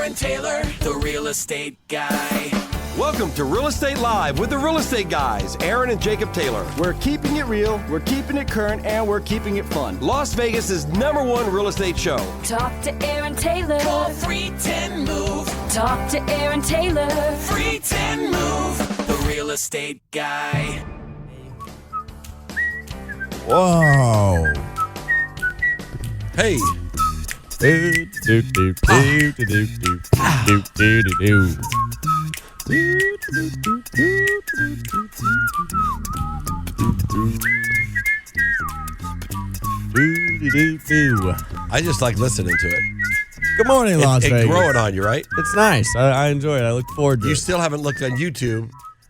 Aaron Taylor, the real estate guy. Welcome to Real Estate Live with the Real Estate Guys, Aaron and Jacob Taylor. We're keeping it real, we're keeping it current, and we're keeping it fun. Las Vegas' #1 real estate show. Talk to Aaron Taylor. Call 310-MOVE. Talk to Aaron Taylor. 310-MOVE. The real estate guy. Whoa. Hey. I just like listening to it. Good morning, Las Vegas. It's growing on you, right? It's nice. I enjoy it. I look forward to it. You still haven't looked on YouTube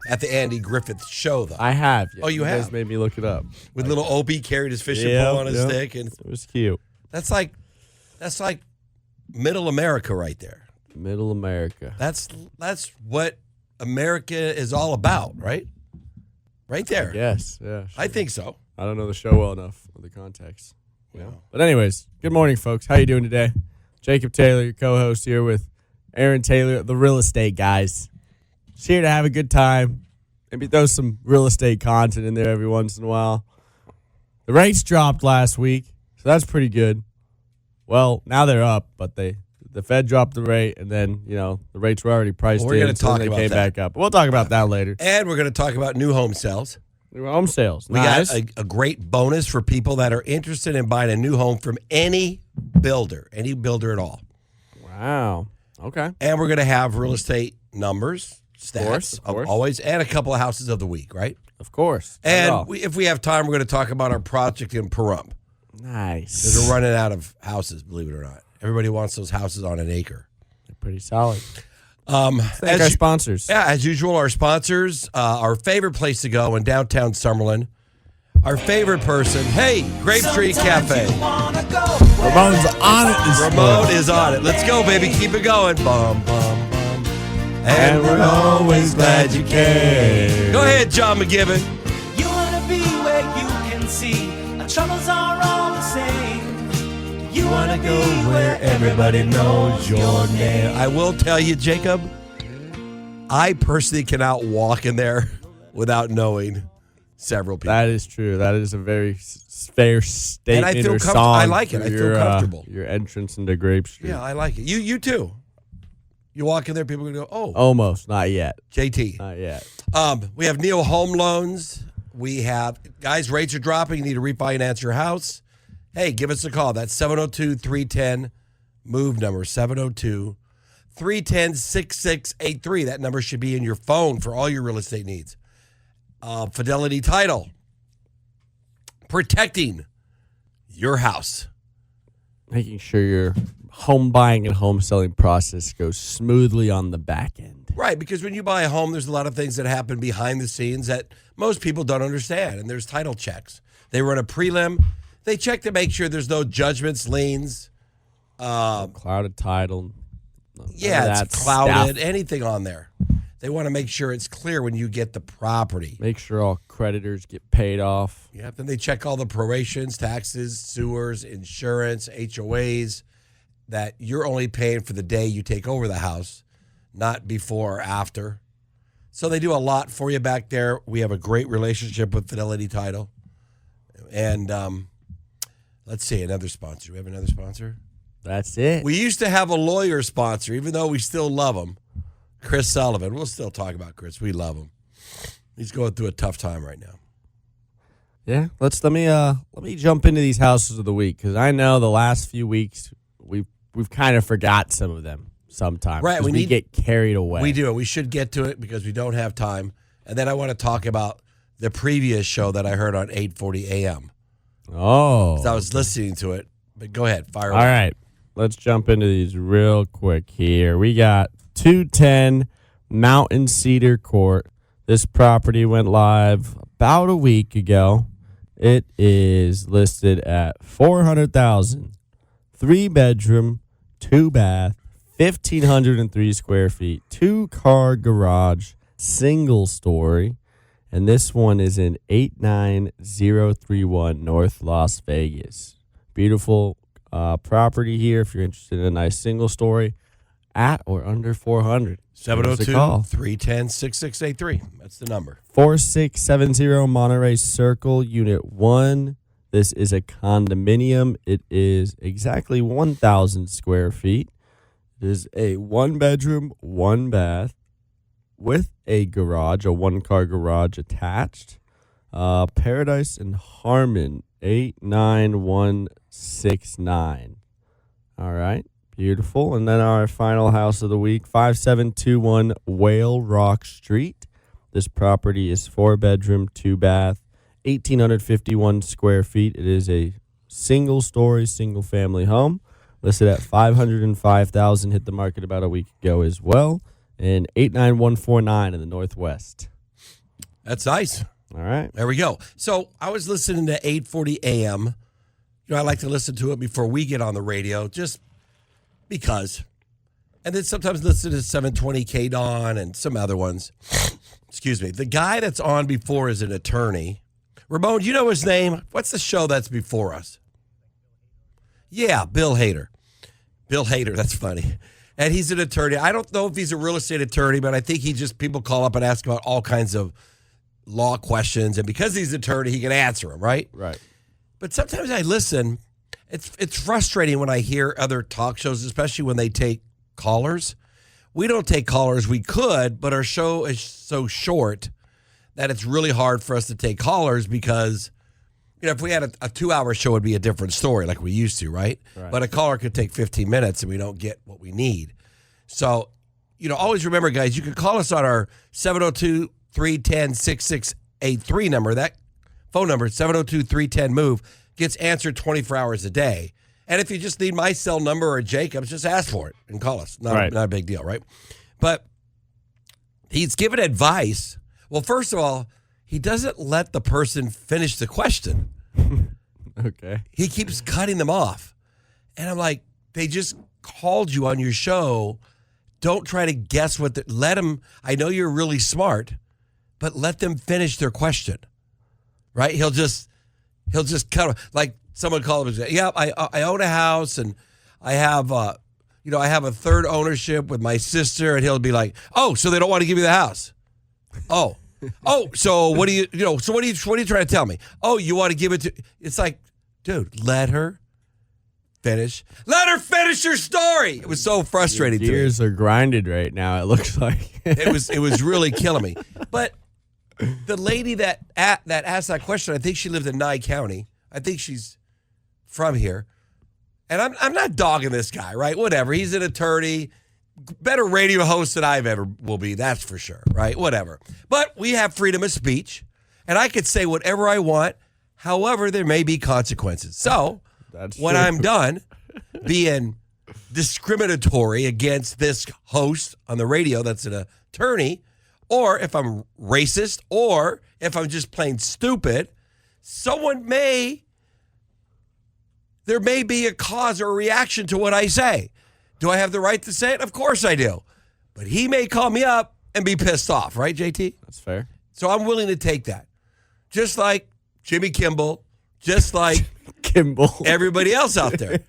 at the Andy Griffith show, though. I have. Yeah. Oh, you have? guys made me look it up. With little Opie carried his fishing pole on his stick. And it was cute. That's like middle America right there. Middle America. That's what America is all about, right? Right there. Yes. Yeah. Sure. I think so. I don't know the show well enough for the context. Yeah. But anyways, good morning, folks. How you doing today? Jacob Taylor, your co-host, here with Aaron Taylor, the real estate guys. Just here to have a good time. Maybe throw some real estate content in there every once in a while. The rates dropped last week, so that's pretty good. Well, now they're up, but the Fed dropped the rate, and then, the rates were already priced in. We're going to talk they about came that. back up. We'll talk about that later. And we're going to talk about new home sales. New home sales. We Nice. got a great bonus for people that are interested in buying a new home from any builder at all. Wow. Okay. And we're going to have real estate numbers, stats, Of course. Always, and a couple of houses of the week, right? Of course. And if we have time, we're going to talk about our project in Pahrump. Nice. Because we're running out of houses, believe it or not. Everybody wants those houses on an acre. They're pretty solid. Thank our sponsors. Yeah, as usual, our sponsors, our favorite place to go in downtown Summerlin. Our favorite person, hey, Grape Street Cafe. Ramon's on it this Ramon morning. is on it. Let's go, baby. Keep it going. Bum, bum, bum. And we're always glad you came. Go ahead, John McGibbon. You want to be where you can see our troubles are all the same. You want to go where everybody knows your name. I will tell you, Jacob, I personally cannot walk in there without knowing several people. That is true. That is a very fair statement. And I feel or comfortable. song I like it. for I feel comfortable. Your entrance into Grape Street. Yeah, I like it. You too. You walk in there, people are going to go, oh. Almost. Not yet. JT. Not yet. We have Neo Home Loans. We have, guys, rates are dropping. You need to refinance your house. Hey, give us a call. That's 702-310-MOVE number, 702-310-6683. That number should be in your phone for all your real estate needs. Fidelity Title. Protecting your house. Making sure your home buying and home selling process goes smoothly on the back end. Right, because when you buy a home, there's a lot of things that happen behind the scenes that most people don't understand. And there's title checks. They run a prelim. They check to make sure there's no judgments, liens. Clouded title. Yeah, it's clouded, anything on there. They want to make sure it's clear when you get the property. Make sure all creditors get paid off. Yeah, then they check all the prorations, taxes, sewers, insurance, HOAs, that you're only paying for the day you take over the house, not before or after. So they do a lot for you back there. We have a great relationship with Fidelity Title. And let's see, another sponsor. Do we have another sponsor? That's it. We used to have a lawyer sponsor, even though we still love him. Chris Sullivan. We'll still talk about Chris. We love him. He's going through a tough time right now. Yeah, let me jump into these houses of the week, because I know the last few weeks we've kind of forgot some of them sometimes. Right, we get carried away. We do. We should get to it because we don't have time. And then I want to talk about the previous show that I heard on 8:40 a.m. Oh, I was listening to it. But go ahead, fire away. All right, let's jump into these real quick here. We got 210 Mountain Cedar Court. This property went live about a week ago. It is listed at $400,000, 3-bedroom, 2-bath, 1,503 square feet, 2-car garage, single story, and this one is in 89031 North Las Vegas. Beautiful property here if you're interested in a nice single story. at or under 400. 702-310-6683. That's the number. 4670 Monterey Circle, Unit 1. This is a condominium. It is exactly 1,000 square feet. It is a 1-bedroom, 1-bath with a garage, a 1-car garage attached. Paradise and Harmon, 89169. All right, beautiful. And then our final house of the week, 5721 Whale Rock Street. This property is 4-bedroom, 2-bath, 1,851 square feet. It is a single-story, single-family home, listed at $505,000. Hit the market about a week ago as well, and 89149 in the Northwest. That's nice. All right. There we go. So I was listening to 840 AM. I like to listen to it before we get on the radio, just because. And then sometimes listen to 720 KDON and some other ones. Excuse me. The guy that's on before is an attorney. Ramon, you know his name? What's the show that's before us? Yeah, Bill Hader. Bill Hader, that's funny. And he's an attorney. I don't know if he's a real estate attorney, but I think people call up and ask about all kinds of law questions. And because he's an attorney, he can answer them, right? Right. But sometimes I listen. It's frustrating when I hear other talk shows, especially when they take callers. We don't take callers. We could, but our show is so short that it's really hard for us to take callers because, if we had a 2-hour show, it'd be a different story like we used to, right? But a caller could take 15 minutes and we don't get what we need. So, always remember, guys, you can call us on our 702-310-6683 number. That phone number, 702-310-MOVE, gets answered 24 hours a day. And if you just need my cell number or Jacob's, just ask for it and call us. Not a big deal, right? But he's given advice. Well, first of all, he doesn't let the person finish the question. Okay. He keeps cutting them off. And I'm like, they just called you on your show. Don't try to guess let them, I know you're really smart, but let them finish their question. Right? He'll just cut, like someone called him and said, yeah, I own a house and I have, I have a third ownership with my sister. And he'll be like, oh, so they don't want to give you the house. Oh, so what are you trying to tell me? Oh, you want to give it to, it's like, dude, let her finish. Let her finish her story. It was so frustrating to me. Gears are grinded right now, it looks like. It was really killing me. But the lady that asked that question, I think she lived in Nye County. I think she's from here. And I'm not dogging this guy, right? Whatever. He's an attorney. Better radio host than I've ever will be, that's for sure, right? Whatever. But we have freedom of speech, and I could say whatever I want. However, there may be consequences. So when I'm done being discriminatory against this host on the radio that's an attorney, or if I'm racist, or if I'm just plain stupid, there may be a cause or a reaction to what I say. Do I have the right to say it? Of course I do. But he may call me up and be pissed off, right, JT? That's fair. So I'm willing to take that. Just like Jimmy Kimball, just like Kimball, everybody else out there.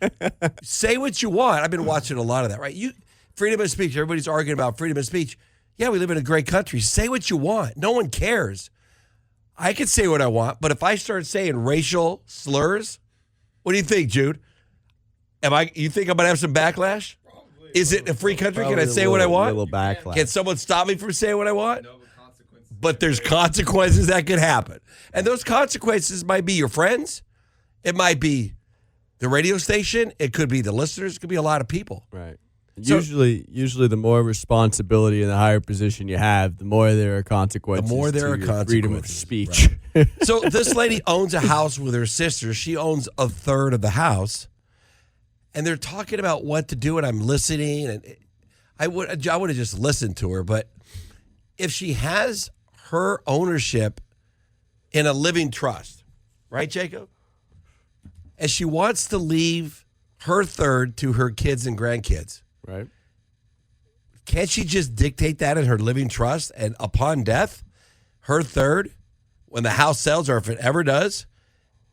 Say what you want. I've been watching a lot of that, right? Freedom of speech. Everybody's arguing about freedom of speech. Yeah, we live in a great country. Say what you want. No one cares. I can say what I want, but if I start saying racial slurs, what do you think, Jude? You think I'm going to have some backlash? Probably. Is it a free country? Can I say what I want? Little backlash. Can someone stop me from saying what I want? No, but there's consequences that could happen. And those consequences might be your friends. It might be the radio station. It could be the listeners. It could be a lot of people. Right. So, usually the more responsibility and the higher position you have, the more there are consequences. The more there are consequences. Freedom of speech. Right. So this lady owns a house with her sister. She owns a third of the house. And they're talking about what to do, and I'm listening. And I would have just listened to her. But if she has her ownership in a living trust, right, Jacob? And she wants to leave her third to her kids and grandkids. Right. Can't she just dictate that in her living trust? And upon death, her third, when the house sells or if it ever does,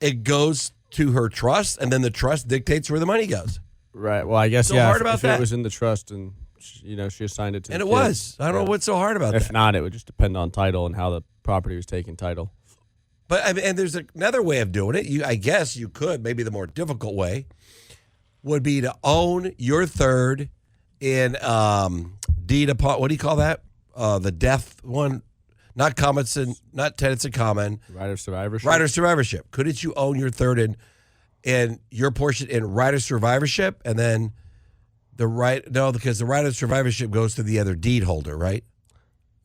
it goes to her trust, and then the trust dictates where the money goes. Right. Well, I guess, so hard about if that. It was in the trust and she assigned it to And the it kid. was. I don't know what's so hard about If that. not, it would just depend on title and how the property was taking title. But I mean, and there's another way of doing it. I guess you could. Maybe the more difficult way would be to own your third in deed upon. What do you call that? The death one, not tenants in common. Right of survivorship. Right of survivorship. Couldn't you own your third in your portion in right of survivorship, and then because the right of survivorship goes to the other deed holder, right?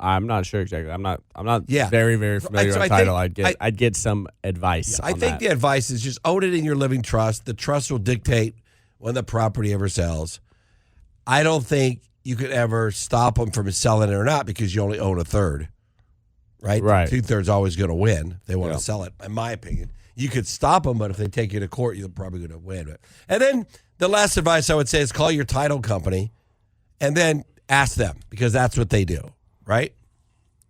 I'm not sure exactly. I'm not Yeah. very, very familiar So with I title. think- I'd get some advice. I on think that. the advice is just own it in your living trust. The trust will dictate when the property ever sells. I don't think you could ever stop them from selling it or not because you only own a third, right? Right. 2/3 always going to win. If they want Yeah. to sell it, in my opinion. You could stop them, but if they take you to court, you're probably going to win. And then the last advice I would say is call your title company and then ask them because that's what they do, right?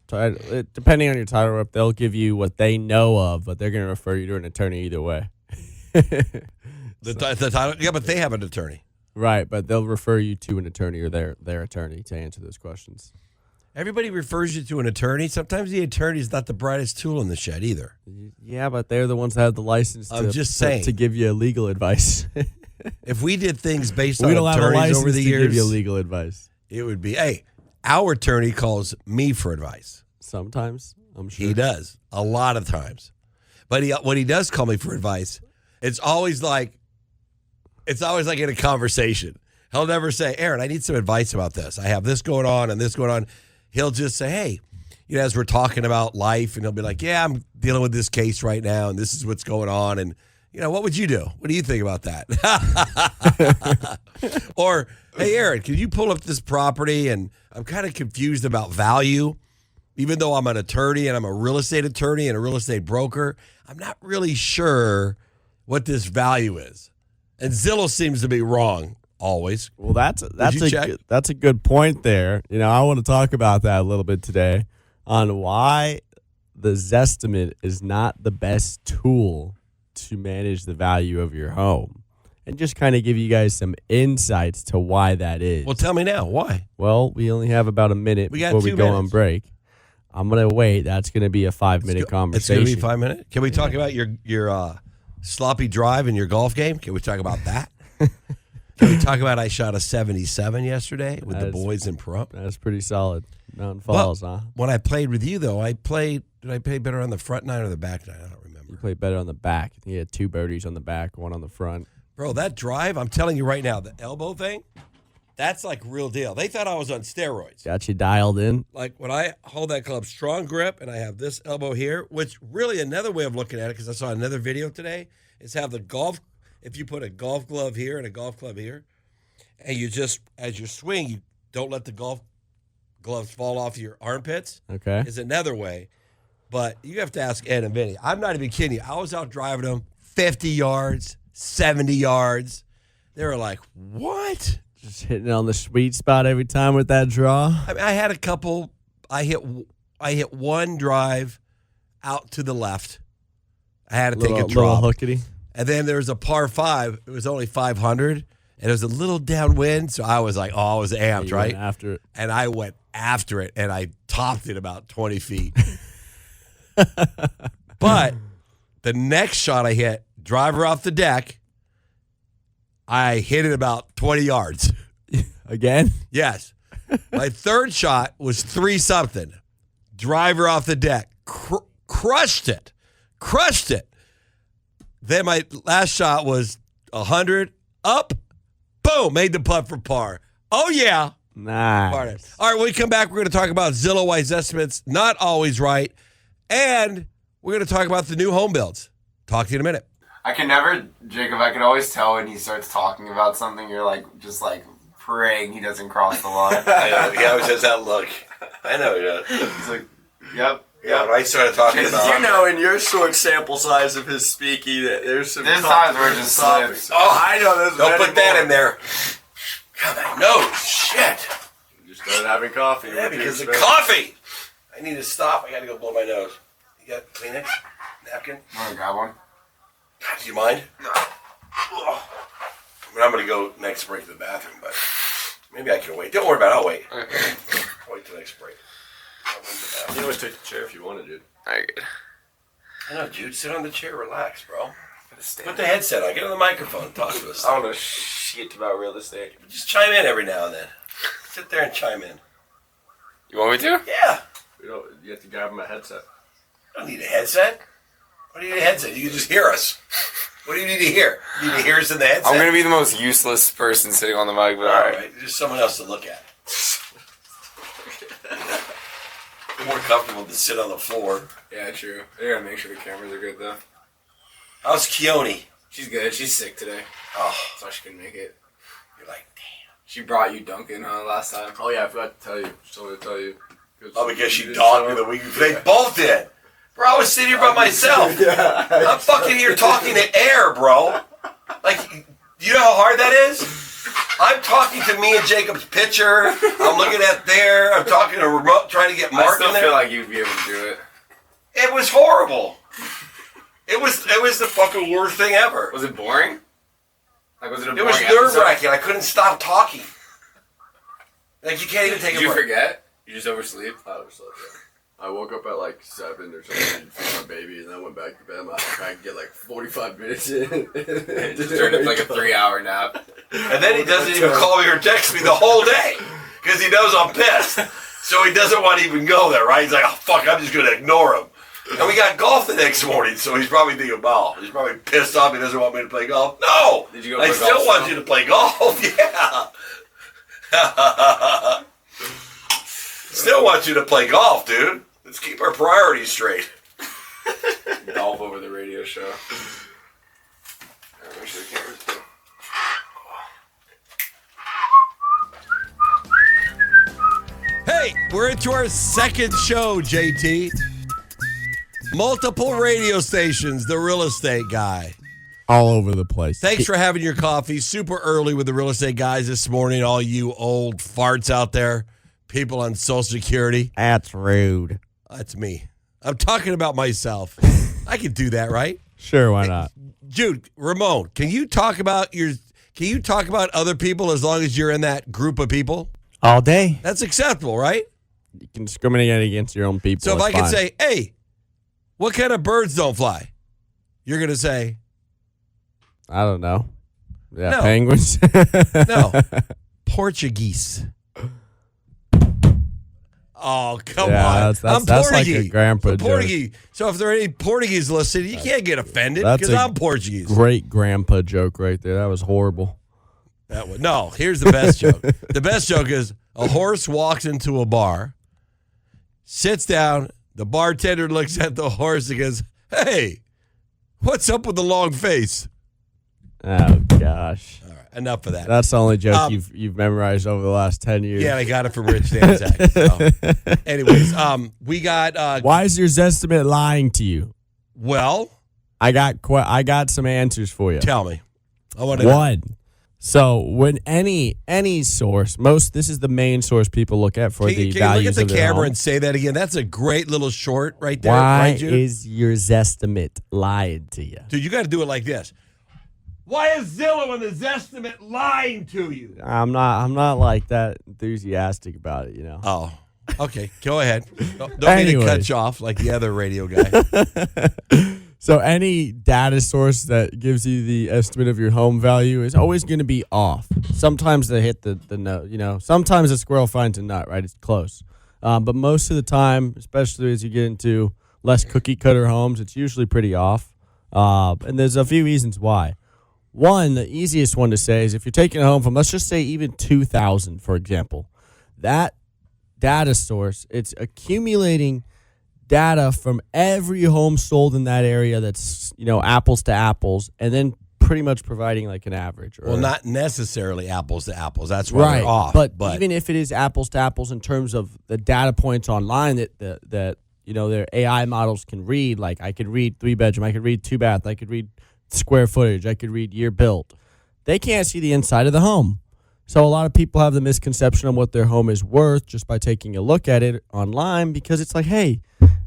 Depending on your title rep, they'll give you what they know of, but they're going to refer you to an attorney either way. The title, yeah, but they have an attorney. Right, but they'll refer you to an attorney or their attorney to answer those questions. Everybody refers you to an attorney. Sometimes the attorney is not the brightest tool in the shed either. Yeah, but they're the ones that have the license I'm just saying. to give you legal advice. If we did things based We on don't have a attorneys license over the to give years, you legal advice. it would be, hey, our attorney calls me for advice. Sometimes, I'm sure. He does a lot of times. But when he does call me for advice, it's always like in a conversation. He'll never say, Aaron, I need some advice about this. I have this going on and this going on. He'll just say, hey, as we're talking about life, and he'll be like, yeah, I'm dealing with this case right now, and this is what's going on. And, what would you do? What do you think about that? Or, hey, Aaron, can you pull up this property? And I'm kind of confused about value. Even though I'm an attorney and I'm a real estate attorney and a real estate broker, I'm not really sure what this value is. And Zillow seems to be wrong always. Well, that's check? a good point there. I want to talk about that a little bit today on why the Zestimate is not the best tool to manage the value of your home, and just kind of give you guys some insights to why that is. Well, tell me now. Why? Well, we only have about a minute We got before we 2 go on minutes. break. I'm going to wait. That's going to be a 5-minute It's conversation. going to be 5 minutes. Can we talk about your sloppy drive in your golf game? Can we talk about that? Can we talk about I shot a 77 yesterday with the boys in Pahrump? That's pretty solid. Mountain Falls, huh? When I played with you, though, did I play better on the front nine or the back nine? I don't remember. You played better on the back. I think you had 2 birdies on the back, 1 on the front. Bro, that drive, I'm telling you right now, the elbow thing, that's like real deal. They thought I was on steroids. Got you dialed in. Like when I hold that club, strong grip, and I have this elbow here, which really another way of looking at it, because I saw another video today, is have if you put a golf glove here and a golf club here, and you just, as you swing, you don't let the golf gloves fall off your armpits, Okay. is another way. But you have to ask Ed and Vinny. I'm not even kidding you. I was out driving them 50 yards, 70 yards. They were like, what? Just hitting on the sweet spot every time with that draw. I mean, I had a couple. I hit one drive out to the left. I had to take a Little drop. hookity. And then there was a par 5. It was only 500. And it was a little downwind. So I was like, I was amped, You right? went after it. And I went after it, and I topped it about 20 feet. But the next shot I hit, driver off the deck, I hit it about 20 yards. Again? Yes. My third shot was 3-something. Driver off the deck. Crushed it. Then my last shot was 100. Up. Boom. Made the putt for par. Oh, yeah. Nice. All right, when we come back, we're going to talk about Zillow Wise estimates, not always right. And we're going to talk about the new home builds. Talk to you in a minute. I can never, Jacob, I can always tell when he starts talking about something, you're like, just like praying he doesn't cross the line. I know. He always has that look. I know he does. He's like, yep. Yeah, when I started talking about You know, in your short sample size of his speaking, that there's some. There's times where it just slips. Oh, I know. There's don't many put that more. in there. God, my nose. Shit. You started having coffee. Yeah, What do you because the expect? coffee. I need to stop. I got to go blow my nose. You got Kleenex? Napkin? Want to grab one? Do you mind? No. I mean, I'm going to go next break to the bathroom, but Maybe I can wait. Don't worry about it. I'll wait. I'll wait till next break. You can always take the chair if you wanted, dude. Alright, good. I know, Jude. Sit on the chair. Relax, bro. Put the headset on. Get on the microphone and talk to us. I don't know shit about real estate. Just chime in every now and then. Sit there and chime in. You want me to? Yeah. You have to grab him a headset. I don't need a headset. What do you need a headset? You can just hear us. What do you need to hear? You need to hear us in the headset? I'm going to be the most useless person sitting on the mic, but Alright. There's someone else to look at. More comfortable to sit on the floor. Yeah, true. I gotta make sure the cameras are good, though. How's Keone? She's good. She's sick today. Oh, So she couldn't make it. you're like, damn. She brought you Duncan last time. Oh yeah, I forgot to tell you. Just wanted to tell you. Oh, because she dogged me the week before. They both did. Bro, I was sitting here by myself. Yeah. I'm fucking here talking to air, bro. Like, you know how hard that is? I'm talking to me and Jacob's picture. I'm looking at there. I'm talking to remote, trying to get I Mark still in there. feel like you'd be able to do it. It was horrible. It was the fucking worst thing ever. Was it boring? Like, was it a It boring was episode? nerve-wracking. I couldn't stop talking. Like, you can't even take Did a you break. forget? You just oversleep? I overslept, yeah. I woke up at like 7 or something to feed my baby, and then went back to bed. I tried to get like 45 minutes in. Just turned into like a 3-hour nap. And then he doesn't even call me or text me the whole day because he knows I'm pissed. So he doesn't want to even go there, right? He's like, oh, fuck, I'm just going to ignore him. And we got golf the next morning, so he's probably thinking, wow, he's probably pissed off he doesn't want me to play golf. No! Did you go I play still golf want still? you to play golf, yeah. Still want you to play golf, dude. Let's keep our priorities straight. Golf over the radio show. I wish the cameras too. Hey, we're into our second show, JT. Multiple radio stations, the real estate guy. All over the place. Thanks for having your coffee super early with the real estate guys this morning, all you old farts out there, people on Social Security. That's rude. That's me. I'm talking about myself. I can do that, right? Sure, why not? Jude, Ramon, can you talk about other people as long as you're in that group of people? All day. That's acceptable, right? You can discriminate against your own people. So if it's I can fine. say, hey, what kind of birds don't fly? You're going to say, I don't know. Yeah, No. penguins. no, Portuguese. Oh, come Yeah, on. that's I'm like a Portuguese. grandpa joke. Portuguese. So if there are any Portuguese listening, you can't get offended That's because a I'm Portuguese. Great grandpa joke right there. That was horrible. No, here's the best joke. The best joke is a horse walks into a bar, sits down, the bartender looks at the horse and goes, hey, what's up with the long face? Oh gosh, All right, enough of that. that's the only joke you've memorized over the last 10 years. Yeah, I got it from Rich Danzak. So. Anyways, we got Why is your Zestimate lying to you? well, I got some answers for you. tell me. I want to know. One. So when any source, this is the main source people look at for Can the you look values at the of their camera home. and say that again? That's a great little short right there. Why right, Jude? is your Zestimate lying to you? Dude, you got to do it like this. Why is Zillow and the Zestimate lying to you? I'm not like that enthusiastic about it, you know. Oh, okay. Go ahead. Don't mean to cut you off like the other radio guy. So any data source that gives you the estimate of your home value is always going to be off. Sometimes they hit the note, you know. Sometimes a squirrel finds a nut, right? It's close. But most of the time, especially as you get into less cookie cutter homes, it's usually pretty off. And there's a few reasons why. One, the easiest one to say is if you're taking a home from, let's just say even 2,000, for example, that data source, it's accumulating data from every home sold in that area that's, you know, apples to apples, and then pretty much providing like an average. Well, not necessarily apples to apples. That's why they're off. But even if it is apples to apples in terms of the data points online that you know their AI models can read, like I could read 3-bedroom, I could read 2-bath, I could read square footage, I could read year built. They can't see the inside of the home. So a lot of people have the misconception of what their home is worth just by taking a look at it online because it's like, hey,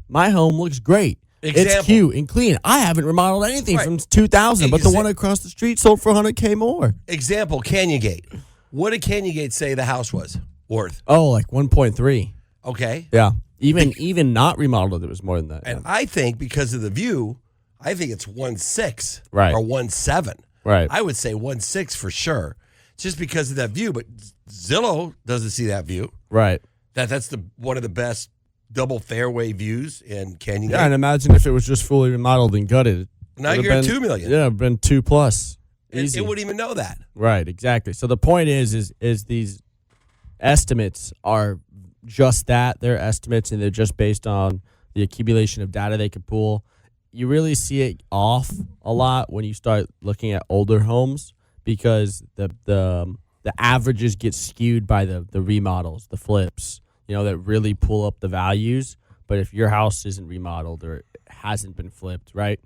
my home looks great. Example. It's cute and clean. I haven't remodeled anything from 2000, but the one across the street sold for $100K more. Example, Canyon Gate. What did Canyon Gate say the house was worth? Oh, like 1.3. Okay. Yeah. Even not remodeled, it was more than that. And I think because of the view, I think it's 1.6 Right. or 1.7. Right. I would say 1.6 for sure, just because of that view. But Zillow doesn't see that view. Right. That's one of the best double fairway views in Canyon Yeah, Gate. and imagine if it was just fully remodeled and gutted. Now It would've you're at been- $2 million. Yeah, it'd been 2+. And Easy. it wouldn't even know that. Right, exactly. So the point is these estimates are just that. They're estimates, and they're just based on the accumulation of data they could pull. You really see it off a lot when you start looking at older homes because the averages get skewed by the remodels, the flips, that really pull up the values. But if your house isn't remodeled or it hasn't been flipped, right,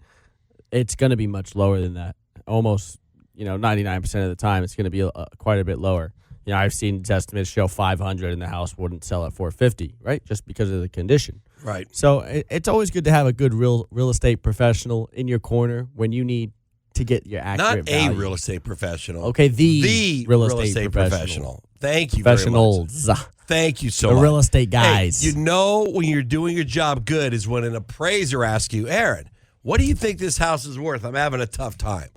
it's going to be much lower than that. Almost 99% of the time, it's going to be quite a bit lower. I've seen estimates show 500 and the house wouldn't sell at 450, right? Just because of the condition. Right. So it's always good to have a good real estate professional in your corner when you need to get your accurate Not a value. real estate professional. Okay, the real estate professional. Thank you Professionals. very much. Thank you so The much. real estate guys. Hey, when you're doing your job good is when an appraiser asks you, Aaron, what do you think this house is worth? I'm having a tough time.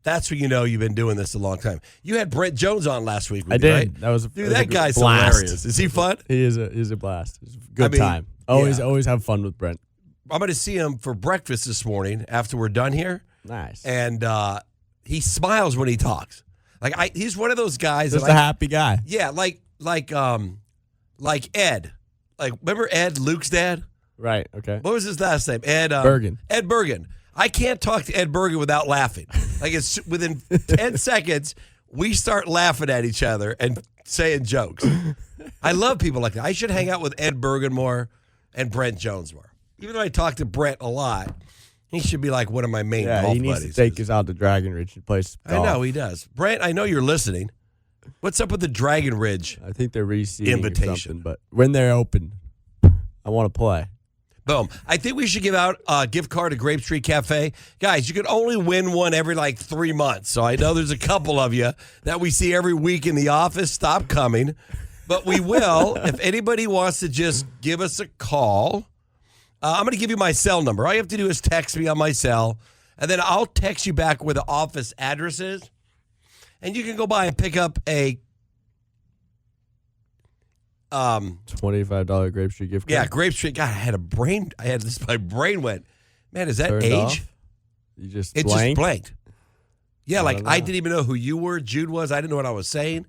That's when you know you've been doing this a long time. You had Brent Jones on last week with I you, did. right? That was Dude, that guy's blast. hilarious. Is he fun? He is a blast. It's a good I mean, time. Always yeah. have fun with Brent. I'm going to see him for breakfast this morning after we're done here. Nice. And he smiles when he talks. He's one of those guys. Just that a happy guy. Yeah, like Ed. Remember Ed, Luke's dad? Right. Okay. What was his last name? Ed Bergen. Ed Bergen. I can't talk to Ed Bergen without laughing. It's within 10 seconds, we start laughing at each other and saying jokes. I love people like that. I should hang out with Ed Bergen more and Brent Jones more. Even though I talk to Brent a lot, he should be like one of my main golf he needs buddies. to take us out to Dragon Ridge and play some I golf. know he does. Brent, I know you're listening. What's up with the Dragon Ridge? I think they're reseeding Invitation. or something, but when they're open, I want to play. Boom. I think we should give out a gift card to Grape Street Cafe. Guys, you can only win one every 3 months. So I know there's a couple of you that we see every week in the office. Stop coming. But we will. If anybody wants to just give us a call, I'm going to give you my cell number. All you have to do is text me on my cell, and then I'll text you back where the office address is. And you can go by and pick up a $25 Grape Street gift card. Yeah, Grape Street. God, my brain went, man, is that Turned age? off? You just It blanked? just blanked. Yeah, I don't I know. didn't even know who you were, Jude was. I didn't know what I was saying.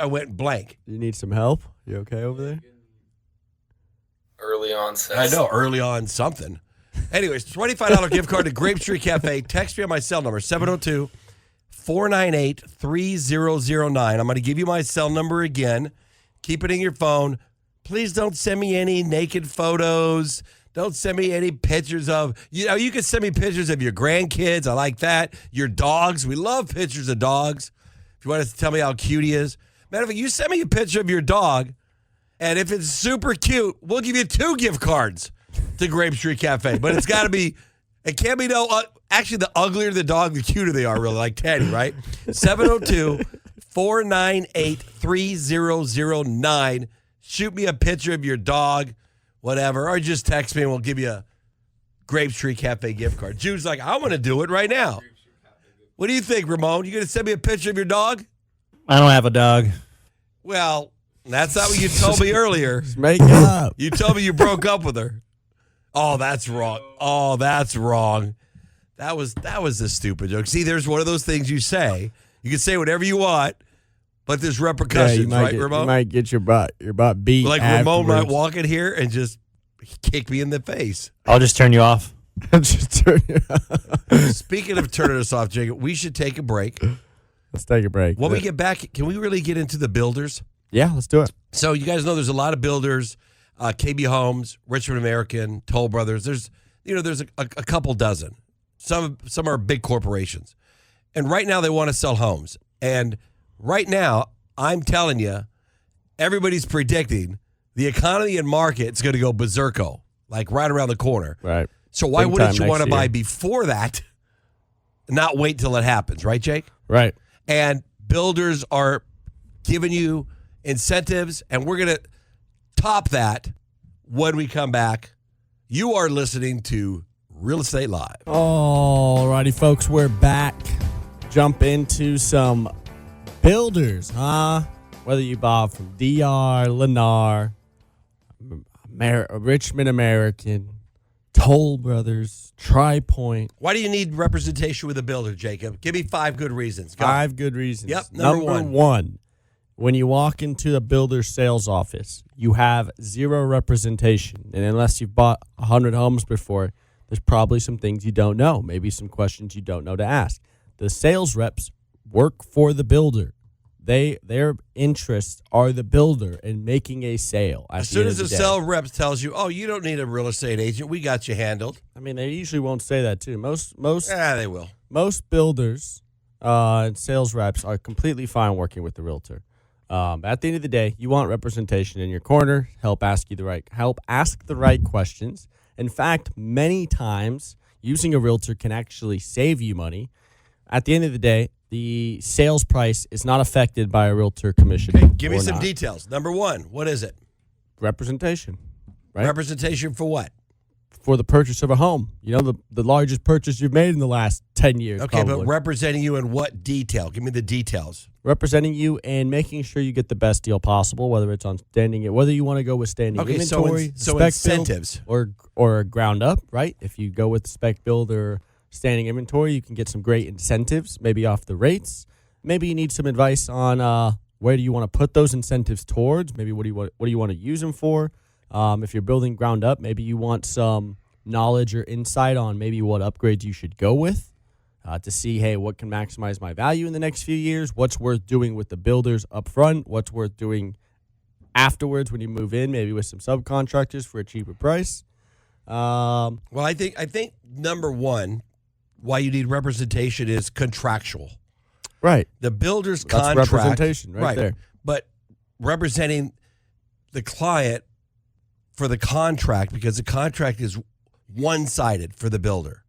I went blank. You need some help? You okay over there? Early on, I know, early on something. Anyways, $25 gift card to Grape Street Cafe. Text me on my cell number, 702-498-3009. I'm going to give you my cell number again. Keep it in your phone. Please don't send me any naked photos. Don't send me any pictures of, you can send me pictures of your grandkids. I like that. Your dogs. We love pictures of dogs. If you want to tell me how cute he is. Matter of fact, you send me a picture of your dog, and if it's super cute, we'll give you 2 gift cards to Grape Street Cafe. But it can't be actually the uglier the dog, the cuter they are, really, like Teddy, right? 702-498-3009. Shoot me a picture of your dog, whatever, or just text me and we'll give you a Grape Street Cafe gift card. Jude's like, I want to do it right now. What do you think, Ramon? You going to send me a picture of your dog? I don't have a dog. Well, that's not what you told me earlier. Make it up. You told me you broke up with her. Oh, that's wrong. Oh, that's wrong. That was a stupid joke. See, there's one of those things you say. You can say whatever you want, but there's repercussions, right, Ramon? You might get your butt beat. Like Ramon might afterwards. walk in here and just kick me in the face. I'll just turn you off. Just turn it off. Speaking of turning us off, Jacob, we should take a break. Let's take a break. When we get back, can we really get into the builders? Yeah, let's do it. So you guys know there's a lot of builders, KB Homes, Richmond American, Toll Brothers. There's a couple dozen. Some are big corporations. And right now they want to sell homes. And right now, I'm telling you, everybody's predicting the economy and market's going to go berserko, like right around the corner. Right. So why Big wouldn't time you want to next buy year. before that, not wait till it happens, right, Jake? Right. And builders are giving you incentives, and we're going to top that when we come back. You are listening to Real Estate Live. All righty, folks, we're back. Jump into some builders, huh? Whether you bought from DR, Lennar, Richmond American, Toll Brothers, Tri-Point. Why do you need representation with a builder, Jacob? Give me 5 good reasons. Go. 5 good reasons. Yep, Number one. one, when you walk into a builder's sales office, you have 0 representation. And unless you've bought 100 homes before, there's probably some things you don't know, maybe some questions you don't know to ask. The sales reps work for the builder. Their interests are the builder in making a sale. As soon as the sales rep tells you, "Oh, you don't need a real estate agent. We got you handled." I mean, they usually won't say that too. Most they will. Most builders and sales reps are completely fine working with the realtor. At the end of the day, you want representation in your corner. Help ask the right questions. In fact, many times using a realtor can actually save you money. At the end of the day, the sales price is not affected by a realtor commission. Okay, give me some not. details. Number 1, what is it? Representation. Right? Representation for what? For the purchase of a home. You know, the largest purchase you've made in the last 10 years. Okay, probably. but representing you in what detail? Give me the details. Representing you and making sure you get the best deal possible, whether it's on whether you want to go with standing inventory, so spec incentives. build, or ground up, right? If you go with spec build or standing inventory, you can get some great incentives, maybe off the rates. Maybe you need some advice on where do you want to put those incentives towards? Maybe what do you want to use them for? If you're building ground up, maybe you want some knowledge or insight on maybe what upgrades you should go with to see, hey, what can maximize my value in the next few years? What's worth doing with the builders up front? What's worth doing afterwards when you move in, maybe with some subcontractors for a cheaper price? Well, I think number 1, why you need representation is contractual. Right. The builder's That's contract. representation right there. But representing the client for the contract, because the contract is one-sided for the builder.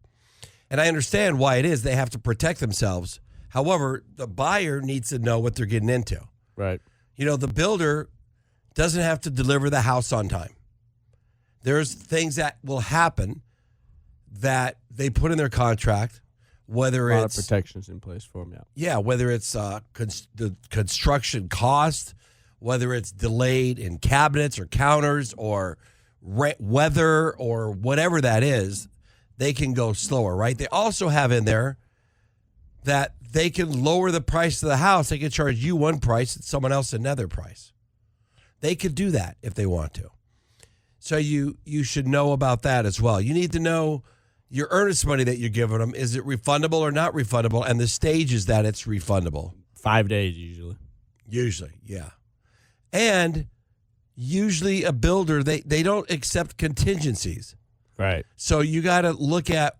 And I understand why it is. They have to protect themselves. However, the buyer needs to know what they're getting into. Right. You know, the builder doesn't have to deliver the house on time. There's things that will happen that they put in their contract, whether A lot it's of protections in place for them, yeah. Yeah, whether it's the construction cost, whether it's delayed in cabinets or counters or weather or whatever that is, they can go slower, right? They also have in there that they can lower the price of the house. They can charge you one price and someone else another price. They could do that if they want to. So you should know about that as well. You need to know your earnest money that you're giving them. Is it refundable or not refundable? And the stages that it's refundable. 5 days usually. Usually, yeah. And usually a builder, they don't accept contingencies. Right. So you got to look at,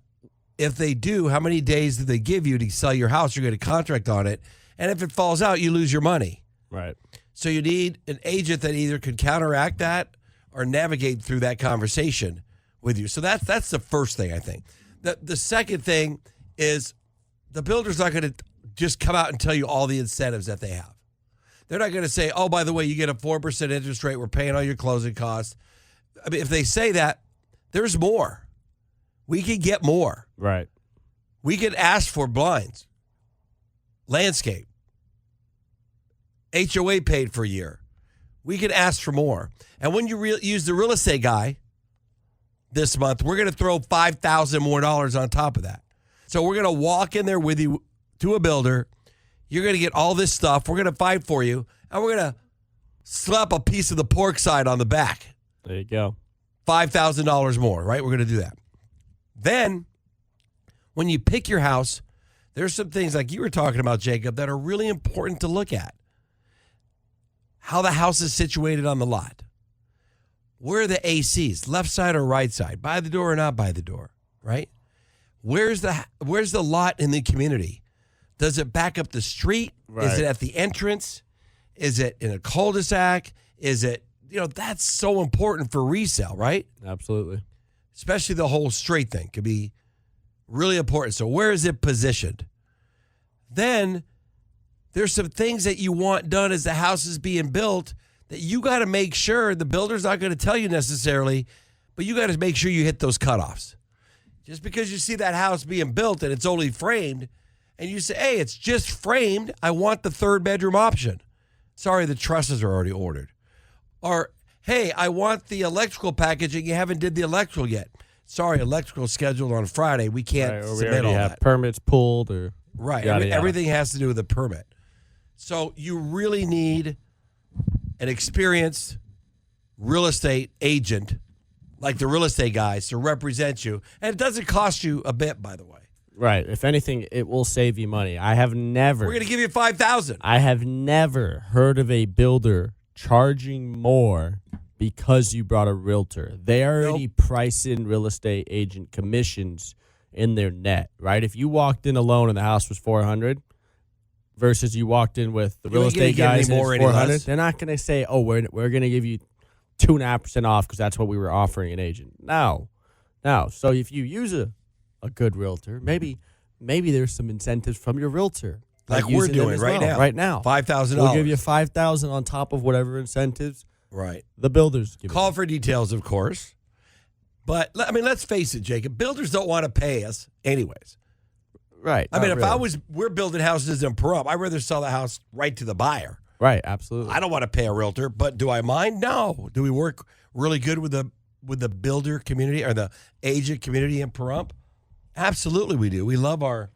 if they do, how many days do they give you to sell your house? You're going to contract on it. And if it falls out, you lose your money. Right. So you need an agent that either could counteract that or navigate through that conversation with you. So that's the first thing, I think. The second thing is the builder's not going to just come out and tell you all the incentives that they have. They're not going to say, oh, by the way, you get a 4% interest rate. We're paying all your closing costs. I mean, if they say that, there's more. We could get more. Right. We could ask for blinds, landscape, HOA paid for a year. We could ask for more. And when you use the real estate guy this month, we're going to throw $5,000 more on top of that. So we're going to walk in there with you to a builder. You're going to get all this stuff. We're going to fight for you. And we're going to slap a piece of the pork side on the back. There you go. $5,000 more, right? We're going to do that. Then, when you pick your house, there's some things like you were talking about, Jacob, that are really important to look at. How the house is situated on the lot. Where are the ACs, left side or right side, by the door or not by the door, right? Where's the lot in the community? Does it back up the street? Right. Is it at the entrance? Is it in a cul-de-sac? Is it, that's so important for resale, right? Absolutely. Especially the whole straight thing could be really important. So where is it positioned? Then there's some things that you want done as the house is being built that you got to make sure the builder's not going to tell you necessarily, but you got to make sure you hit those cutoffs. Just because you see that house being built and it's only framed, and you say, hey, it's just framed, I want the 3rd bedroom option. Sorry, the trusses are already ordered. Or, hey, I want the electrical package and you haven't did the electrical yet. Sorry, electrical scheduled on Friday. We can't Or we submit already all have that. permits pulled or Right. yada, yada. Everything has to do with the permit. So you really need an experienced real estate agent like the real estate guys to represent you. And it doesn't cost you a bit, by the way. Right. If anything, it will save you money. I have never. We're going to give you $5,000. I have never heard of a builder charging more because you brought a realtor. They already price in real estate agent commissions in their net, right? If you walked in alone and the house was $400 versus you walked in with the real ain't gonna estate get any guys and more, it's any $400, less. they're not going to say, oh, we're going to give you 2.5% off because that's what we were offering an agent. No. So if you use a good realtor, maybe there's some incentives from your realtor. Like we're using them doing as right well. now. Right now. $5,000. We'll give you $5,000 on top of whatever incentives Right. the builders give. Call for details, of course. But, I mean, let's face it, Jacob. Builders don't want to pay us anyways. Right. I mean, not if really. we're building houses in Pahrump, I'd rather sell the house right to the buyer. Right, absolutely. I don't want to pay a realtor, but do I mind? No. Do we work really good with the builder community or the agent community in Pahrump? Absolutely we do. We love our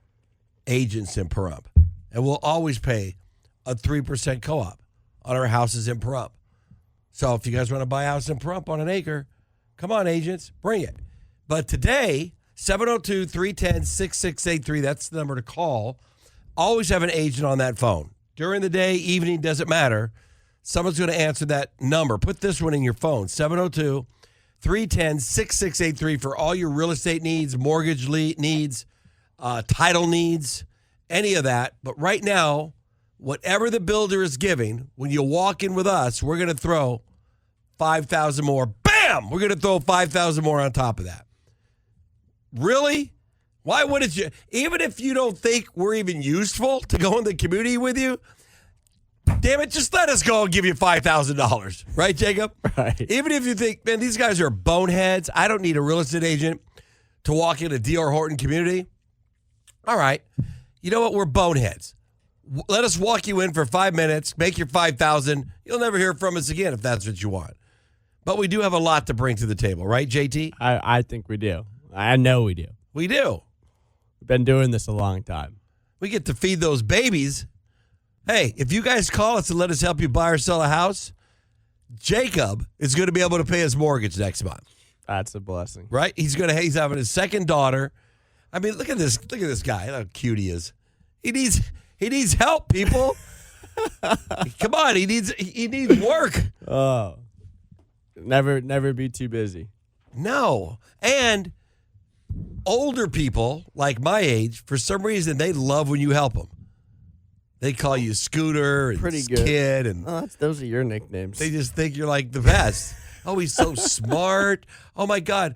agents in Pahrump. And we'll always pay a 3% co-op on our houses in Pahrump. So if you guys want to buy a house in Pahrump on an acre, come on, agents, bring it. But today, 702-310-6683, that's the number to call. Always have an agent on that phone. During the day, evening, doesn't matter. Someone's going to answer that number. Put this one in your phone, 702-310-6683 for all your real estate needs, mortgage needs, title needs, any of that. But right now, whatever the builder is giving, when you walk in with us, we're going to throw $5,000 more. Bam! We're going to throw $5,000 more on top of that. Really? Why wouldn't you? Even if you don't think we're even useful to go in the community with you, damn it, just let us go and give you $5,000. Right, Jacob? Right. Even if you think, man, these guys are boneheads. I don't need a real estate agent to walk into D.R. Horton community. All right. You know what? We're boneheads. Let us walk you in for 5 minutes, make your $5,000. You'll never hear from us again if that's what you want. But we do have a lot to bring to the table, right, JT? I think we do. I know we do. We do. We've been doing this a long time. We get to feed those babies. Hey, if you guys call us and let us help you buy or sell a house, Jacob is going to be able to pay his mortgage next month. That's a blessing. Right? He's having his second daughter. I mean, look at this guy. Look how cute he is. He needs help, people. Come on, he needs work. Oh. Never be too busy. No. And older people like my age, for some reason, they love when you help them. They call you Scooter and Pretty good. Kid, and Those are your nicknames. they just think you're like the best. Oh, he's so smart. Oh, my God.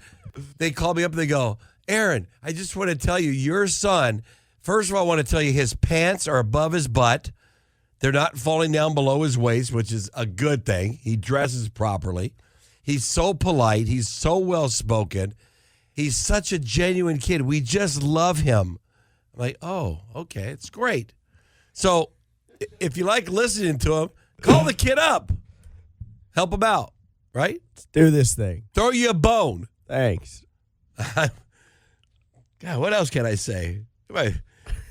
They call me up and they go, Aaron, I just want to tell you, your son, first of all, I want to tell you his pants are above his butt. They're not falling down below his waist, which is a good thing. He dresses properly. He's so polite. He's so well-spoken. He's such a genuine kid. We just love him. I'm like, oh, okay, it's great. So if you like listening to him, call the kid up. Help him out, right? Let's do this thing. Throw you a bone. Thanks. God, what else can I say?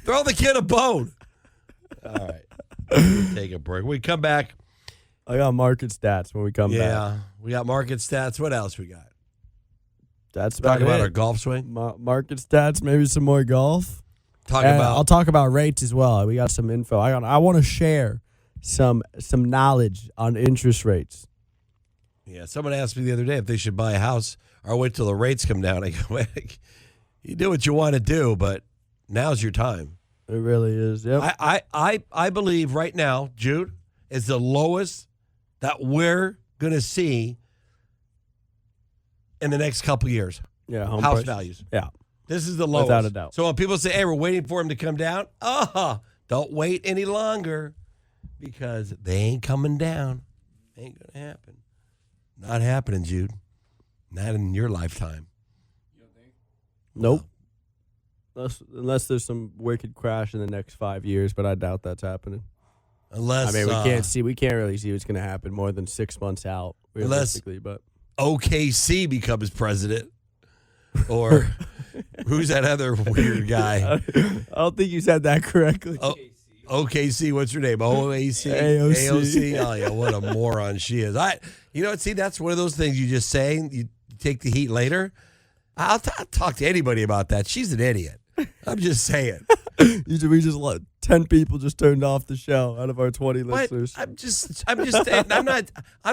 Throw the kid a bone. All right. We'll take a break. We come back. I got market stats when we come back. Yeah, we got market stats. What else we got? That's Talk about it. our golf swing. Market stats, maybe some more golf. Talk And about I'll talk about rates as well. We got some info. I want to share some knowledge on interest rates. Yeah, someone asked me the other day if they should buy a house or wait till the rates come down. I go, you do what you want to do, but now's your time. It really is. Yep. I believe right now, Jude, is the lowest that we're going to see in the next couple years. Yeah. Home House prices. values. Yeah. This is the lowest. Without a doubt. So when people say, hey, we're waiting for him to come down, Don't wait any longer because they ain't coming down. Ain't going to happen. Not happening, Jude. Not in your lifetime. Nope. Unless there's some wicked crash in the next 5 years, but I doubt that's happening. Unless I mean, we can't really see what's going to happen more than 6 months out, realistically. But OKC becomes president, or who's that other weird guy? I don't think you said that correctly. OKC, what's her name? OAC? AOC. Oh, yeah, what a moron she is. See, that's one of those things you just say, you take the heat later. I'll talk to anybody about that. She's an idiot. I'm just saying. We just let 10 people just turned off the show out of our 20 listeners. I'm just saying, I'm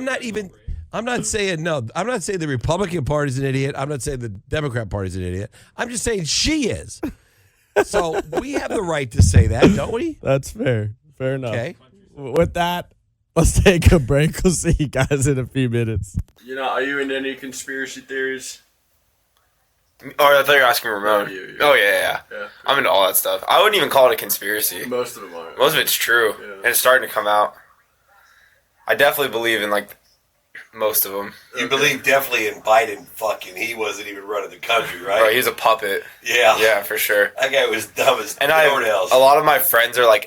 not saying no. I'm not saying the Republican Party's an idiot. I'm not saying the Democrat Party's an idiot. I'm just saying she is. So we have the right to say that, don't we? That's fair. Fair enough. Okay. With that, let's take a break. We'll see you guys in a few minutes. Are you into any conspiracy theories? Oh, I thought you were asking Ramon. Yeah. Oh, yeah. I'm into all that stuff. I wouldn't even call it a conspiracy. Most of them are. Most of it's true, and it's starting to come out. I definitely believe in, most of them. You believe definitely in Biden fucking. He wasn't even running the country, right? Right, he's a puppet. Yeah. Yeah, for sure. That guy was dumb as And toenails. a lot of my friends are,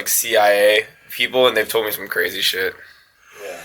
CIA people, and they've told me some crazy shit. Yeah.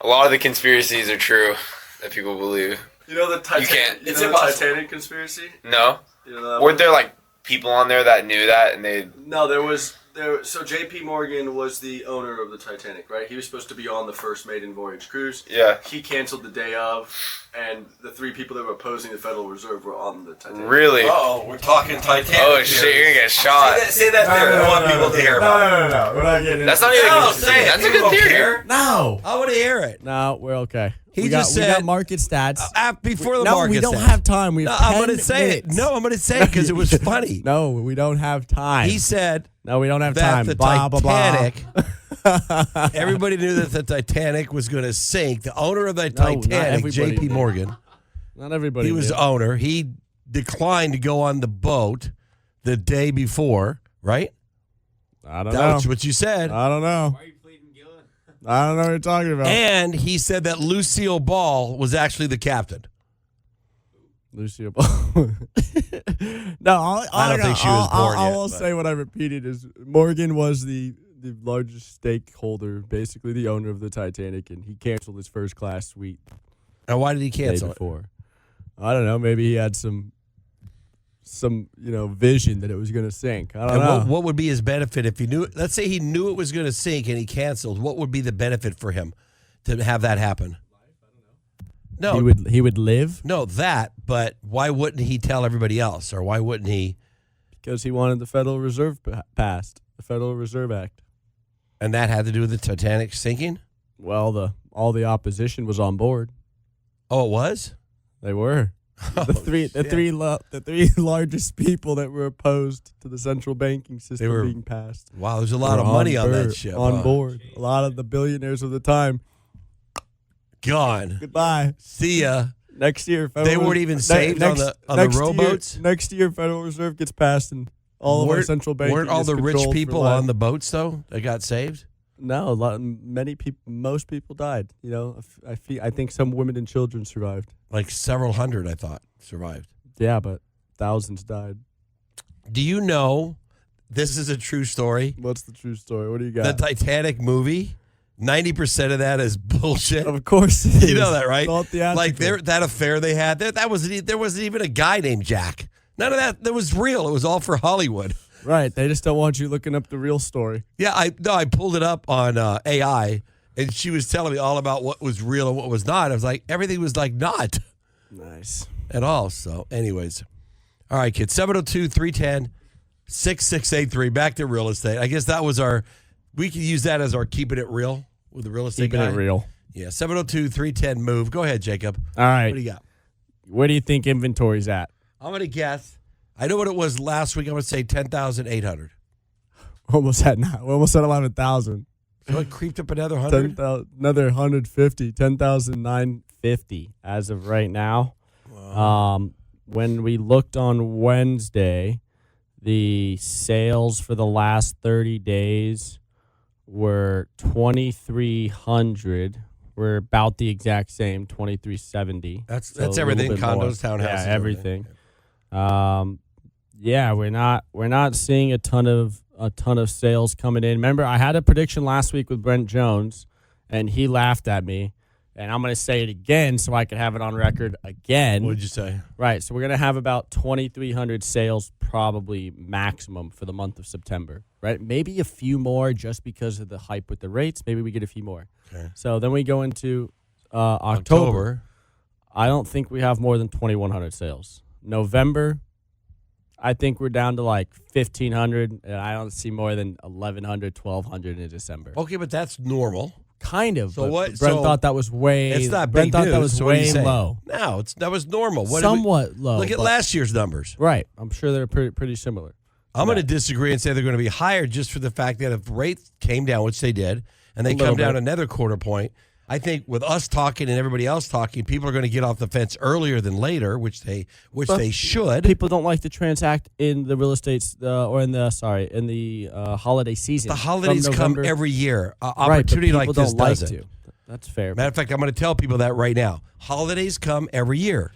A lot of the conspiracies are true that people believe. You know the Titanic? You can't. You know the Titanic conspiracy? No. You know that Weren't one? there people on there that knew that and they? No, there was. So J.P. Morgan was the owner of the Titanic, right? He was supposed to be on the first maiden voyage cruise. Yeah. He canceled the day of, and the 3 people that were opposing the Federal Reserve were on the Titanic. Really? Oh, we're talking Titanic. Oh shit! You're gonna get shot. Say that there. I want people to hear about it. No. We're not getting That's not even. No, say it. That's a People good don't theory. care. No. I want to hear it. No, we're okay. He we just got said market stats. Before the no, market. we don't stats. have time. We have I'm 10 going to say minutes. it. No, I'm going to say it because it was funny. No, we don't have time. He said no, we don't have that time. the Blah, blah, blah. Titanic. Everybody knew that the Titanic was going to sink. The owner of the not Titanic, everybody J.P. did. Morgan, Not everybody. he was did. the owner. He declined to go on the boat the day before, right? I don't That know. was what you said. I don't know. Why are you pleading guilty? I don't know what you're talking about. And he said that Lucille Ball was actually the captain. Lucille Ball. No, I don't think she was born I yet, will but- say what I repeated is Morgan was the largest stakeholder, basically the owner of the Titanic, and he canceled his first class suite And why did he the day cancel it? before. I don't know. Maybe he had some vision that it was going to sink. I don't And know. what would be his benefit if he knew? Let's say he knew it was going to sink and he canceled. What would be the benefit for him to have that happen? No, He would live no, that. But why wouldn't he tell everybody else, or why wouldn't he? because he wanted the Federal Reserve passed, the Federal Reserve Act. And that had to do with the Titanic sinking. Well, all the opposition was on board. Oh, it was. They were. The three largest people that were opposed to the central banking system were- being passed. Wow, there's a lot of money on that ship. On huh? board. A lot of the billionaires of the time. Gone. Goodbye. See ya. Next year, They weren't even saved on the rowboats? Next year, Federal Reserve gets passed, and all of our central banking Weren't all is the rich controlled for people life. on the boats though? That got saved. No, most people died. You know, I think some women and children survived. Like several hundred, I thought, survived. Yeah, but thousands died. Do you know? This is a true story. What's the true story? What do you The got? Titanic movie. 90% of that is bullshit. Of course, it is. You know that, right? It's all theatrical. Like that affair they had, there wasn't even a guy named Jack. None of that was real. It was all for Hollywood. Right. They just don't want you looking up the real story. Yeah, I pulled it up on AI, and she was telling me all about what was real and what was not. I was like, everything was like not Nice. at all. So, anyways, all right, kids. 702-310-6683. Back to real estate. I guess that was we can use that as our keeping it real with the real estate Keeping guy. it real. Yeah, 702-310-MOVE. Go ahead, Jacob. All right. What do you got? Where do you think inventory's at? I'm going to guess. I know what it was last week. I'm going to say 10,800. Almost at 11,000. So it creeped up another 100? Another 150. 10,950 as of right now. Wow. When we looked on Wednesday, The sales for the last 30 days were 2,300. We're about the exact same, 2,370. That's So a little everything. bit more. Condos, townhouses, yeah, everything. everything. We're not seeing a ton of sales coming in. Remember, I had a prediction last week with Brent Jones, and he laughed at me. And I'm going to say it again so I can have it on record again. What did you say? Right. So we're going to have about 2,300 sales probably maximum for the month of September. Right. Maybe a few more just because of the hype with the rates. Maybe we get a few more. Okay. So then we go into October. I don't think we have more than 2,100 sales. November, I think we're down to like 1,500. And I don't see more than 1,100, 1,200 in December. Okay, but that's normal. Kind of. So but what? Brent so thought that was way. It's not Brent big thought news. that was so what are you way saying? low. No, that was normal. Somewhat low. Look at but- last year's numbers. Right. I'm sure they're pretty similar. I'm going to disagree and say they're going to be higher just for the fact that if rates came down, which they did, and they come down another quarter point, I think with us talking and everybody else talking, people are going to get off the fence earlier than later, which they should. People don't like to transact in the real estate in the holiday season. The holidays From come November. every year. Right, but Opportunity like people this don't like doesn't. to. That's fair. Matter of fact, I'm going to tell people that right now. Holidays come every year.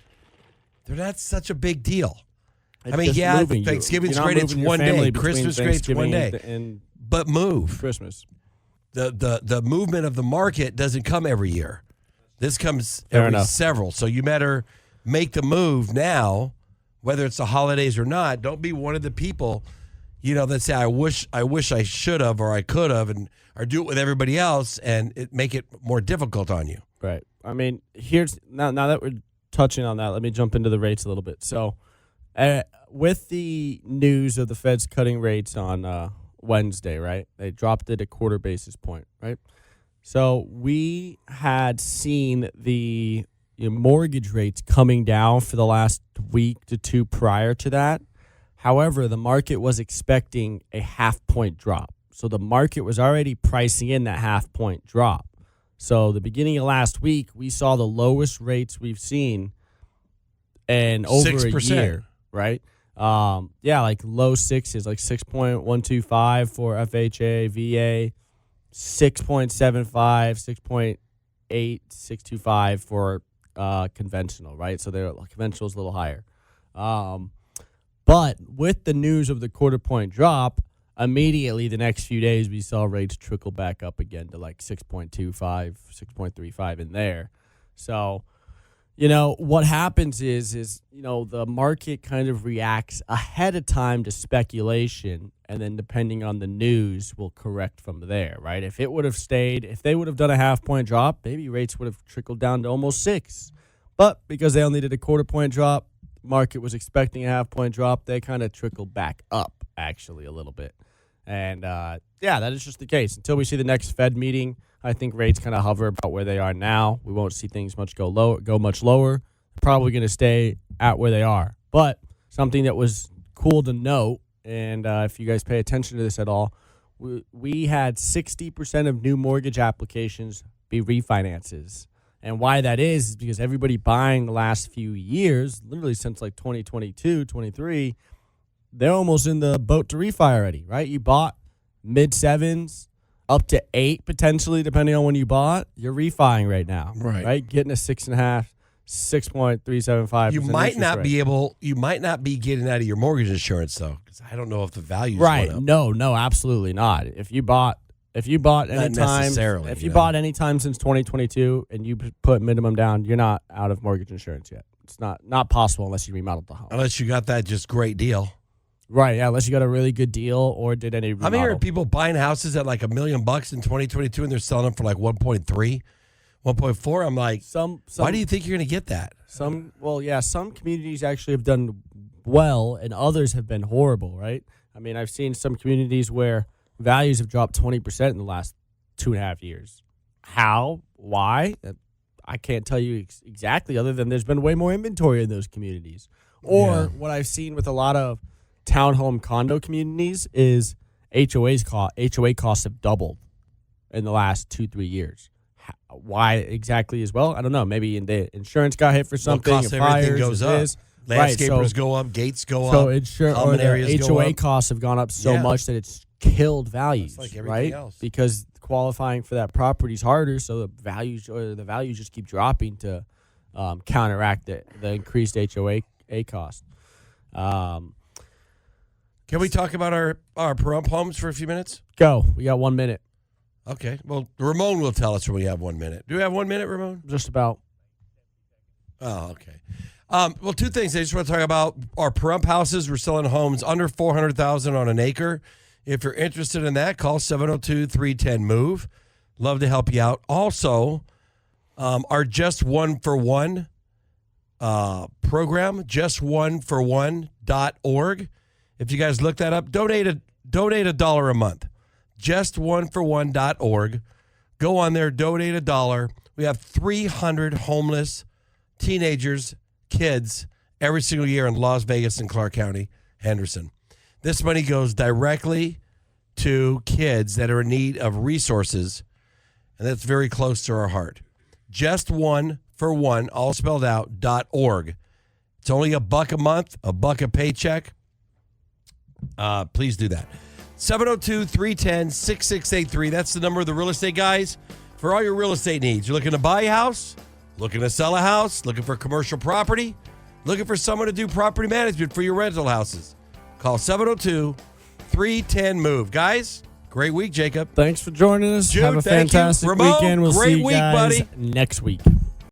They're not such a big deal. It's I mean, just yeah, moving. Thanksgiving's You're not great. It's moving your one family day. between Christmas great. It's one Thanksgiving day. and But move. Christmas. The movement of the market doesn't come every year. This comes Fair every enough. several. So you better make the move now, whether it's the holidays or not. Don't be one of the people, that say I wish I should have or I could have, or do it with everybody else and make it more difficult on you. Right. I mean, here's now that we're touching on that, let me jump into the rates a little bit. So, with the news of the Fed's cutting rates on Wednesday, right? They dropped it a quarter basis point, right? So we had seen the mortgage rates coming down for the last week to two prior to that. However, the market was expecting a half-point drop. So the market was already pricing in that half-point drop. So the beginning of last week, we saw the lowest rates we've seen in over 6%. a year, right? Like low sixes, like 6.125 for FHA, VA, 6.75, 6.8, 6.25 for conventional, right? So conventional is a little higher. But with the news of the quarter point drop, immediately the next few days we saw rates trickle back up again to like 6.25, 6.35 in there. So, what happens is the market kind of reacts ahead of time to speculation, and then depending on the news will correct from there, right? If they would have done a half-point drop, maybe rates would have trickled down to almost 6. But because they only did a quarter-point drop, market was expecting a half-point drop, they kind of trickled back up, actually, a little bit. And, that is just the case. Until we see the next Fed meeting, I think rates kind of hover about where they are now. We won't see things go much lower. They're probably going to stay at where they are. But something that was cool to note, and if you guys pay attention to this at all, we had 60% of new mortgage applications be refinances. And why that is because everybody buying the last few years, literally since like 2022, 23, they're almost in the boat to refi already, right? You bought mid-7s, up to 8 potentially, depending on when you bought. You're refining right now, right? Getting a 6.5, 6.375. You might not be getting out of your mortgage insurance though, because I don't know if the value right. went up. No, absolutely not. If you bought anytime since 2022 and you put minimum down, you're not out of mortgage insurance yet. It's not possible unless you remodeled the home. Unless you got that just great deal. Right, yeah, unless you got a really good deal or did any remodel. I'm hearing people buying houses at like $1 million in 2022 and they're selling them for like 1.3, 1.4. I'm like, why do you think you're going to get that? Some communities actually have done well and others have been horrible, right? I mean, I've seen some communities where values have dropped 20% in the last 2.5 years. How? Why? I can't tell you exactly, other than there's been way more inventory in those communities. Or what I've seen with a lot of townhome condo communities is HOA costs have doubled in the last 2-3 years. Why exactly as well? I don't know. Maybe the insurance got hit for something. Cost if everything fires, goes if up. this. Landscapers go up, gates go So up, common areas go HOA up. costs have gone up so much that it's killed values, It's like everything right? else. Because qualifying for that property is harder, so the values just keep dropping to counteract the increased HOA cost. Can we talk about our Pahrump homes for a few minutes? Go. We got 1 minute. Okay. Well, Ramon will tell us when we have 1 minute. Do we have 1 minute, Ramon? Just about. Oh, okay. Well, two things. I just want to talk about our Pahrump houses. We're selling homes under $400,000 on an acre. If you're interested in that, call 702-310-MOVE. Love to help you out. Also, our Just One for One program, justonefor1.org. If you guys look that up, donate $1 a month. Justonefor1.org. Go on there, donate $1. We have 300 homeless teenagers, kids, every single year in Las Vegas and Clark County, Henderson. This money goes directly to kids that are in need of resources, and that's very close to our heart. Just one for one, all spelled out, .org. It's only $1 a month, $1 a paycheck. Please do that. 702-310-6683. That's the number of the real estate guys for all your real estate needs. You're looking to buy a house, looking to sell a house, looking for commercial property, looking for someone to do property management for your rental houses. Call 702-310-MOVE. Guys, great week, Jacob. Thanks for joining us. Jude, Have a thank you. fantastic Ramon, weekend. We'll great see you week, guys buddy. next week.